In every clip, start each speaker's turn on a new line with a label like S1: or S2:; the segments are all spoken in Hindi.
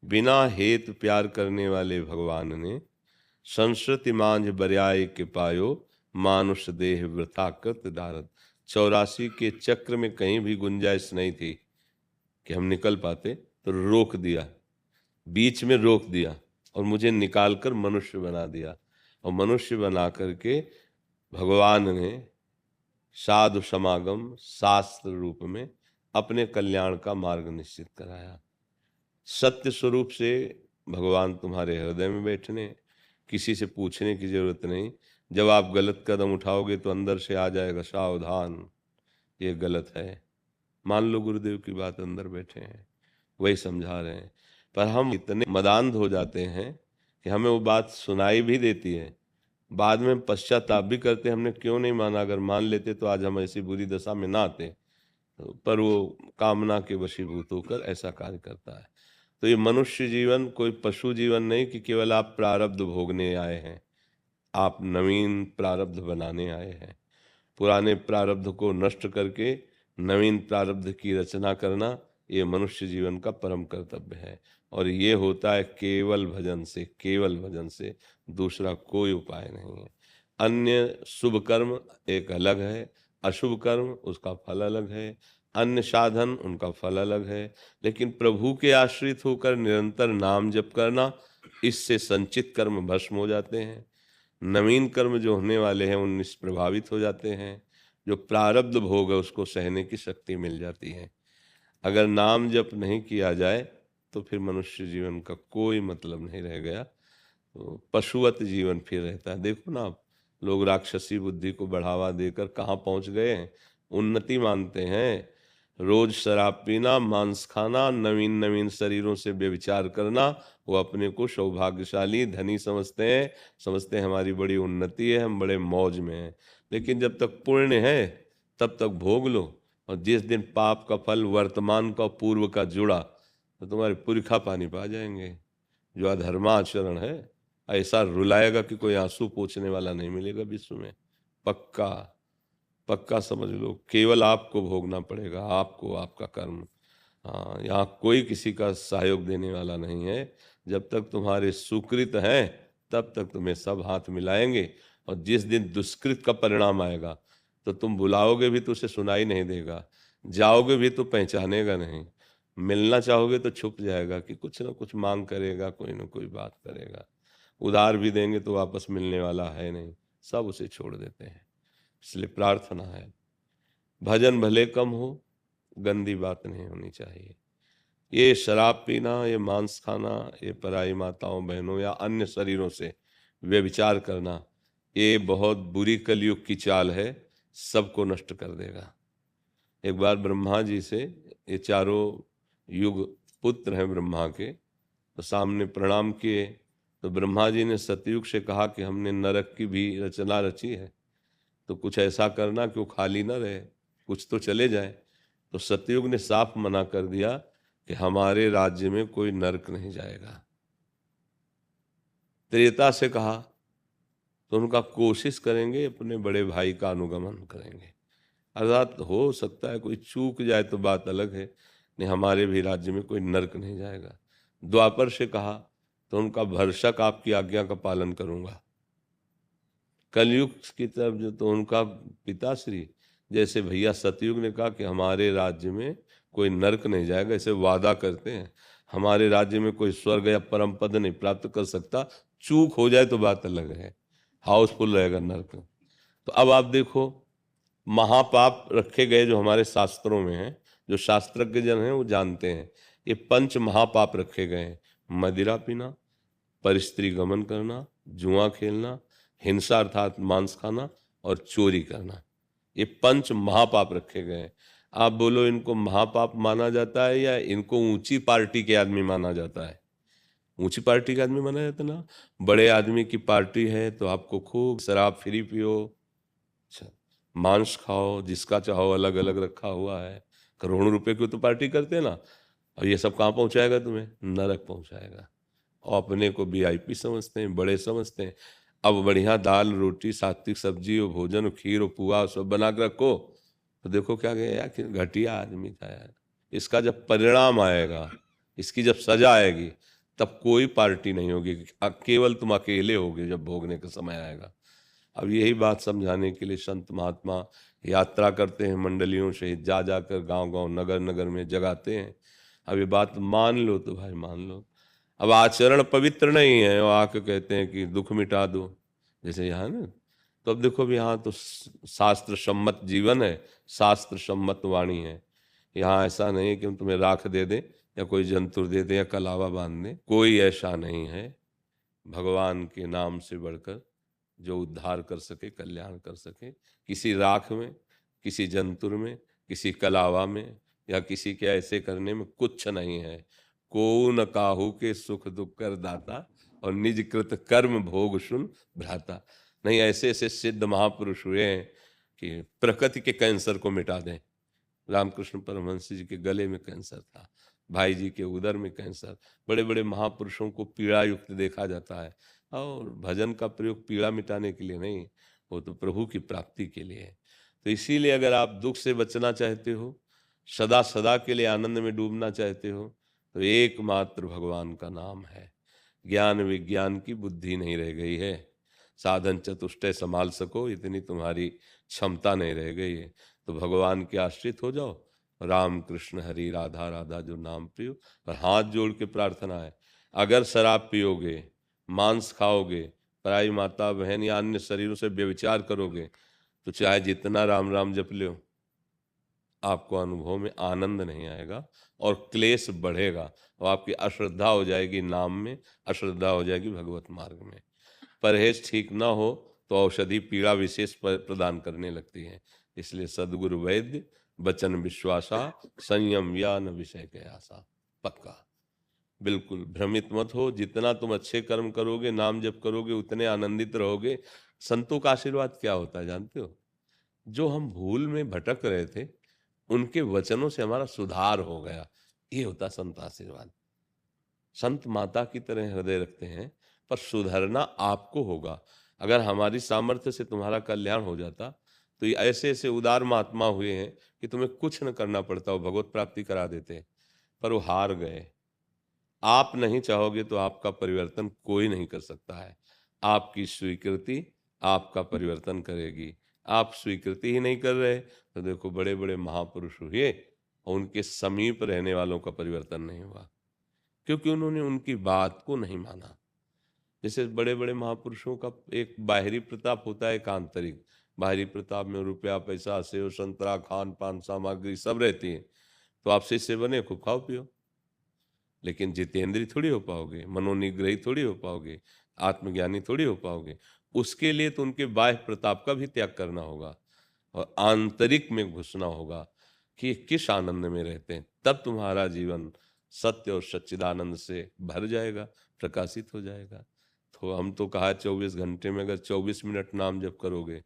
S1: बिना हेतु प्यार करने वाले भगवान ने संस्कृति मांझ बरियाय के पायो, मानुष देह वृथा कृत दारद। 84 के चक्र में कहीं भी गुंजाइश नहीं थी कि हम निकल पाते, तो रोक दिया, बीच में रोक दिया और मुझे निकालकर मनुष्य बना दिया। और मनुष्य बना करके भगवान ने साधु समागम शास्त्र रूप में अपने कल्याण का मार्ग निश्चित कराया। सत्य स्वरूप से भगवान तुम्हारे हृदय में बैठने, किसी से पूछने की जरूरत नहीं। जब आप गलत कदम उठाओगे तो अंदर से आ जाएगा सावधान, ये गलत है। मान लो गुरुदेव की बात, अंदर बैठे हैं वही समझा रहे हैं, पर हम इतने मदान्ध हो जाते हैं कि हमें वो बात सुनाई भी देती है, बाद में पश्चाताप भी करते हैं, हमने क्यों नहीं माना। अगर मान लेते तो आज हम ऐसी बुरी दशा में ना आते, पर वो कामना के वशीभूत होकर ऐसा कार्य करता है। तो ये मनुष्य जीवन कोई पशु जीवन नहीं कि केवल आप प्रारब्ध भोगने आए हैं, आप नवीन प्रारब्ध बनाने आए हैं। पुराने प्रारब्ध को नष्ट करके नवीन प्रारब्ध की रचना करना, ये मनुष्य जीवन का परम कर्तव्य है। और ये होता है केवल भजन से, केवल भजन से, दूसरा कोई उपाय नहीं है। अन्य शुभ कर्म एक अलग है, अशुभ कर्म उसका फल अलग है, अन्य साधन उनका फल अलग है। लेकिन प्रभु के आश्रित होकर निरंतर नाम जप करना, इससे संचित कर्म भस्म हो जाते हैं। नवीन कर्म जो होने वाले हैं उन निष्प्रभावित हो जाते हैं। जो प्रारब्ध भोग है उसको सहने की शक्ति मिल जाती है। अगर नाम जप नहीं किया जाए तो फिर मनुष्य जीवन का कोई मतलब नहीं रह गया, तो पशुवत जीवन फिर रहता है। देखो ना आप, लोग राक्षसी बुद्धि को बढ़ावा देकर कहाँ पहुंच गए हैं, उन्नति मानते हैं। रोज शराब पीना, मांस खाना, नवीन नवीन शरीरों से व्यभिचार करना, वो अपने को सौभाग्यशाली धनी समझते हैं हमारी बड़ी उन्नति है, हम बड़े मौज में हैं। लेकिन जब तक पुण्य है तब तक भोग लो, और जिस दिन पाप का फल वर्तमान का पूर्व का जुड़ा तो तुम्हारे पुरखा पानी पा जाएंगे। जो अधर्माचरण है ऐसा रुलाएगा कि कोई आंसू पोंछने वाला नहीं मिलेगा विश्व में। पक्का पक्का समझ लो, केवल आपको भोगना पड़ेगा, आपको, आपका कर्म। हाँ, यहाँ कोई किसी का सहयोग देने वाला नहीं है। जब तक तुम्हारे सुकृत हैं तब तक तुम्हें सब हाथ मिलाएंगे, और जिस दिन दुष्कृत का परिणाम आएगा तो तुम बुलाओगे भी तो उसे सुनाई नहीं देगा, जाओगे भी तो पहचानेगा नहीं, मिलना चाहोगे तो छुप जाएगा कि कुछ ना कुछ मांग करेगा, कोई ना कोई बात करेगा। उधार भी देंगे तो वापस मिलने वाला है नहीं, सब उसे छोड़ देते हैं। इसलिए प्रार्थना है, भजन भले कम हो, गंदी बात नहीं होनी चाहिए। ये शराब पीना, ये मांस खाना, ये पराई माताओं बहनों या अन्य शरीरों से व्यभिचार करना, ये बहुत बुरी कलयुग की चाल है, सबको नष्ट कर देगा। एक बार ब्रह्मा जी से, ये चारों युग पुत्र हैं ब्रह्मा के, तो सामने प्रणाम किए। तो ब्रह्मा जी ने सतयुग से कहा कि हमने नरक की भी रचना रची है, तो कुछ ऐसा करना कि वो खाली ना रहे, कुछ तो चले जाए। तो सतयुग ने साफ मना कर दिया कि हमारे राज्य में कोई नरक नहीं जाएगा। त्रेता से कहा तो उनका कोशिश करेंगे, अपने बड़े भाई का अनुगमन करेंगे। अर्थात हो सकता है कोई चूक जाए तो बात अलग है, नहीं हमारे भी राज्य में कोई नरक नहीं जाएगा। द्वापर से कहा तो उनका भरसक आपकी आज्ञा का पालन करूंगा। कलयुग की तरफ जो, तो उनका पिताश्री, जैसे भैया सतयुग ने कहा कि हमारे राज्य में कोई नरक नहीं जाएगा, ऐसे वादा करते हैं, हमारे राज्य में कोई स्वर्ग या परम पद नहीं प्राप्त कर सकता, चूक हो जाए तो बात अलग है, हाउसफुल रहेगा नरक। तो अब आप देखो, महापाप रखे गए जो हमारे शास्त्रों में हैं, जो शास्त्रज्ञ जन हैं वो जानते हैं, ये 5 महापाप रखे गए हैं। मदिरा पीना, परस्त्री गमन करना, जुआ खेलना, हिंसा अर्थात मांस खाना, और चोरी करना, ये 5 महापाप रखे गए हैं। आप बोलो इनको महापाप माना जाता है या इनको ऊंची पार्टी के आदमी माना जाता है? ऊंची पार्टी का आदमी माना जाता ना। बड़े आदमी की पार्टी है तो आपको खूब शराब फ्री पियो, अच्छा, मांस खाओ, जिसका चाहो अलग अलग रखा हुआ है, करोड़ों रुपए की तो पार्टी करते हैं ना। और ये सब कहाँ पहुंचाएगा तुम्हें? नरक पहुंचाएगा। और अपने को वीआईपी समझते हैं, बड़े समझते हैं। अब बढ़िया दाल रोटी सात्विक सब्जी और भोजन और खीर और पुआ सब बना के रखो, तो देखो क्या गया यार, घटिया आदमी था यार। इसका जब परिणाम आएगा इसकी जब सजा आएगी तब कोई पार्टी नहीं होगी, केवल तुम अकेले होगे जब भोगने का समय आएगा। अब यही बात समझाने के लिए संत महात्मा यात्रा करते हैं मंडलियों से, जा जाकर गांव गांव नगर नगर में जगाते हैं। अब ये बात मान लो तो भाई मान लो। अब आचरण पवित्र नहीं है, वो आके कहते हैं कि दुख मिटा दो, जैसे यहाँ ना। तो अब देखो, अब यहाँ तो शास्त्र सम्मत जीवन है, शास्त्र सम्मत वाणी है। यहाँ ऐसा नहीं है कि हम तुम्हें राख दे दें या कोई जंतुर दे दें या कलावा बांध दें, कोई ऐसा नहीं है। भगवान के नाम से बढ़कर जो उद्धार कर सके, कल्याण कर सके, किसी राख में, किसी जंतुर में, किसी कलावा में या किसी के ऐसे करने में कुछ नहीं है। को न काहू के सुख दुख कर दाता और निज कृत कर्म भोग सुन भ्राता। नहीं, ऐसे ऐसे सिद्ध महापुरुष हुए हैं कि प्रकृति के कैंसर को मिटा दें। रामकृष्ण परमहंस जी के गले में कैंसर था, भाई जी के उदर में कैंसर। बड़े बड़े महापुरुषों को पीड़ा युक्त देखा जाता है, और भजन का प्रयोग पीड़ा मिटाने के लिए नहीं, वो तो प्रभु की प्राप्ति के लिए है। तो इसीलिए अगर आप दुख से बचना चाहते हो, सदा सदा के लिए आनंद में डूबना चाहते हो, तो एकमात्र भगवान का नाम है। ज्ञान विज्ञान की बुद्धि नहीं रह गई है, साधन चतुष्टय संभाल सको इतनी तुम्हारी क्षमता नहीं रह गई है। तो भगवान के आश्रित हो जाओ, राम कृष्ण हरि राधा राधा जो नाम पियो। और हाथ जोड़ के प्रार्थना है, अगर शराब पियोगे, मांस खाओगे, पराई माता बहन या अन्य शरीरों से व्यभिचार करोगे, तो चाहे जितना राम राम जप लो, आपको अनुभव में आनंद नहीं आएगा और क्लेश बढ़ेगा, और आपकी अश्रद्धा हो जाएगी नाम में, अश्रद्धा हो जाएगी भगवत मार्ग में। परहेज ठीक ना हो तो औषधि पीड़ा विशेष प्रदान करने लगती है। इसलिए सदगुरु वैद्य बचन विश्वासा, संयम या न विषय के आशा। पक्का बिल्कुल भ्रमित मत हो, जितना तुम अच्छे कर्म करोगे, नाम जप करोगे, उतने आनंदित रहोगे। संतों का आशीर्वाद क्या होता है जानते हो? जो हम भूल में भटक रहे थे, उनके वचनों से हमारा सुधार हो गया, ये होता संत आशीर्वाद। संत माता की तरह हृदय रखते हैं, पर सुधरना आपको होगा। अगर हमारी सामर्थ्य से तुम्हारा कल्याण हो जाता, तो ये ऐसे ऐसे उदार महात्मा हुए हैं कि तुम्हें कुछ न करना पड़ता, वो भगवत प्राप्ति करा देते, पर वो हार गए। आप नहीं चाहोगे तो आपका परिवर्तन कोई नहीं कर सकता है। आपकी स्वीकृति आपका परिवर्तन करेगी। आप स्वीकृति ही नहीं कर रहे, तो देखो बड़े बड़े महापुरुष हुए और उनके समीप रहने वालों का परिवर्तन नहीं हुआ, क्योंकि उन्होंने उनकी बात को नहीं माना। जैसे बड़े बड़े महापुरुषों का एक बाहरी प्रताप होता है, एक आंतरिक। बाहरी प्रताप में रुपया पैसा सेव संतरा खान पान सामग्री सब रहती है, तो आप शिष्य बने, खूब खाओ पियो, लेकिन जितेंद्रीय थोड़ी हो पाओगे, मनोनिग्रही थोड़ी हो पाओगे, आत्मज्ञानी थोड़ी हो पाओगे। उसके लिए तो उनके बाह्य प्रताप का भी त्याग करना होगा और आंतरिक में घुसना होगा कि किस आनंद में रहते हैं, तब तुम्हारा जीवन सत्य और सच्चिदानंद से भर जाएगा, प्रकाशित हो जाएगा। तो हम तो कहा 24 घंटे में अगर 24 मिनट नाम जप करोगे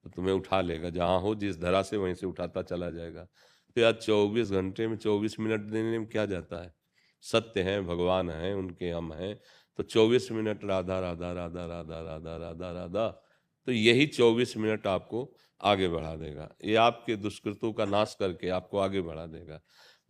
S1: तो तुम्हें उठा लेगा, जहाँ हो जिस धरा से वहीं से उठाता चला जाएगा। तो यार 24 घंटे में 24 मिनट देने में क्या जाता है? सत्य हैं, भगवान हैं, उनके हम हैं, तो 24 मिनट राधा राधा राधा राधा राधा राधा राधा, तो यही 24 मिनट आपको आगे बढ़ा देगा। ये आपके दुष्कृतों का नाश करके आपको आगे बढ़ा देगा।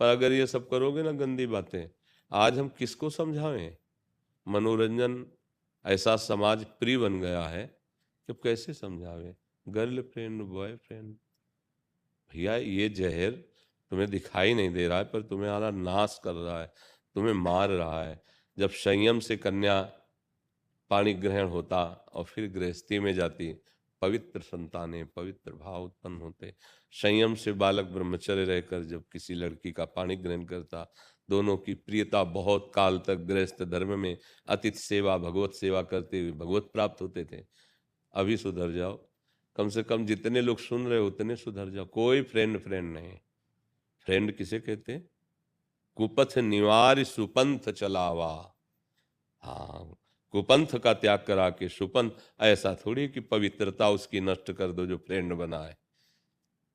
S1: पर अगर ये सब करोगे ना गंदी बातें, आज हम किसको समझाएं? मनोरंजन ऐसा समाज प्रिय बन गया है कि अब कैसे समझावे? गर्लफ्रेंड बॉयफ्रेंड, भैया ये जहर तुम्हें दिखाई नहीं दे रहा है, पर तुम्हारा नाश कर रहा है, तुम्हें मार रहा है। जब संयम से कन्या पाणी ग्रहण होता और फिर गृहस्थी में जाती, पवित्र संतानें, पवित्र भाव उत्पन्न होते। संयम से बालक ब्रह्मचर्य रहकर जब किसी लड़की का पाणी ग्रहण करता, दोनों की प्रियता बहुत काल तक गृहस्थ धर्म में अतिथि सेवा, भगवत सेवा करते हुए भगवत प्राप्त होते थे। अभी सुधर जाओ, कम से कम जितने लोग सुन रहे उतने सुधर जाओ। कोई फ्रेंड फ्रेंड नहीं। फ्रेंड किसे कहते हैं? कुपथ निवार सुपंथ चलावा। हाँ, कुपंथ का त्याग करा के सुपंथ, ऐसा थोड़ी कि पवित्रता उसकी नष्ट कर दो जो फ्रेंड बना है,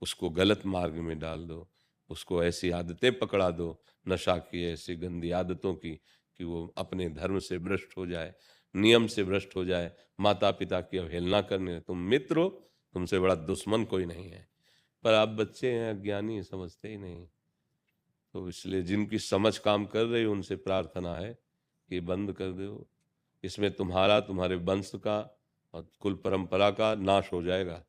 S1: उसको गलत मार्ग में डाल दो, उसको ऐसी आदतें पकड़ा दो, नशा की ऐसी गंदी आदतों की, कि वो अपने धर्म से भ्रष्ट हो जाए, नियम से भ्रष्ट हो जाए, माता पिता की अवहेलना करने। तुम मित्र हो, तुमसे बड़ा दुश्मन कोई नहीं है, पर आप बच्चे हैं, अज्ञानी, समझते ही नहीं। तो इसलिए जिनकी समझ काम कर रही है उनसे प्रार्थना है कि बंद कर दो। इसमें तुम्हारा, तुम्हारे वंश का और कुल परंपरा का नाश हो जाएगा।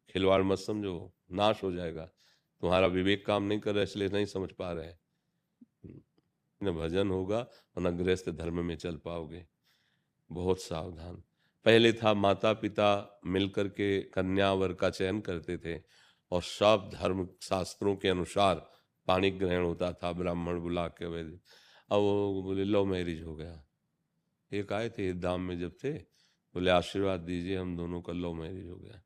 S1: खिलवाड़ मत समझो, नाश हो जाएगा। तुम्हारा विवेक काम नहीं कर रहा, इसलिए नहीं समझ पा रहे हैं। न भजन होगा और न गृहस्थ धर्म में चल पाओगे। बहुत सावधान। पहले था माता पिता मिलकर के कन्या वर का चयन करते थे और सब धर्म शास्त्रों के अनुसार पाणी ग्रहण होता था, ब्राह्मण बुला के वैसे। अब वो बोले लव मैरिज हो गया। एक आए थे दाम में जब थे, बोले आशीर्वाद दीजिए, हम दोनों का लव मैरिज हो गया।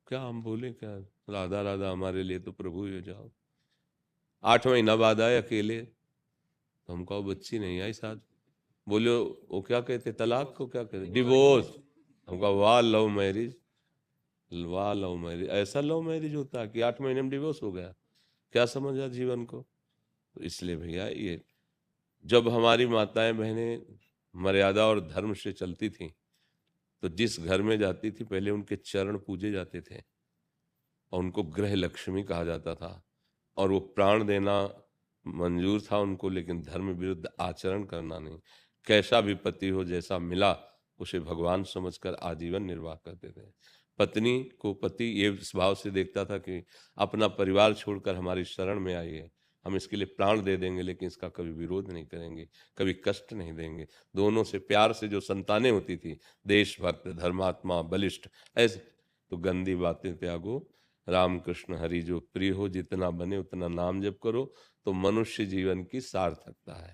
S1: क्या हम बोले, क्या राधा राधा हमारे लिए तो प्रभु ही हो जाओ। 8 महीना बाद आए अकेले, तो हम कहा बच्ची नहीं आई साथ। बोले वो क्या कहते, तलाक को क्या कहते, डिवोर्स। हम कहा वाह लव मैरिज, वाह लव मैरिज, ऐसा लव मैरिज होता है कि 8 महीने में डिवोर्स हो गया। क्या समझा जीवन को। तो इसलिए भैया ये जब हमारी माताएं बहनें मर्यादा और धर्म से चलती थीं, तो जिस घर में जाती थी पहले उनके चरण पूजे जाते थे और उनको गृह लक्ष्मी कहा जाता था। और वो प्राण देना मंजूर था उनको, लेकिन धर्म विरुद्ध आचरण करना नहीं। कैसा भी पति हो, जैसा मिला उसे भगवान समझकर आजीवन निर्वाह करते थे। पत्नी को पति ये इस भाव से देखता था कि अपना परिवार छोड़कर हमारी शरण में आई है, हम इसके लिए प्राण दे देंगे, लेकिन इसका कभी विरोध नहीं करेंगे, कभी कष्ट नहीं देंगे। दोनों से प्यार से जो संतानें होती थी, देशभक्त, धर्मात्मा, बलिष्ठ, ऐसे। तो गंदी बातें त्यागो, राम कृष्ण हरि जो प्रिय हो, जितना बने उतना नाम जप करो, तो मनुष्य जीवन की सार्थकता है।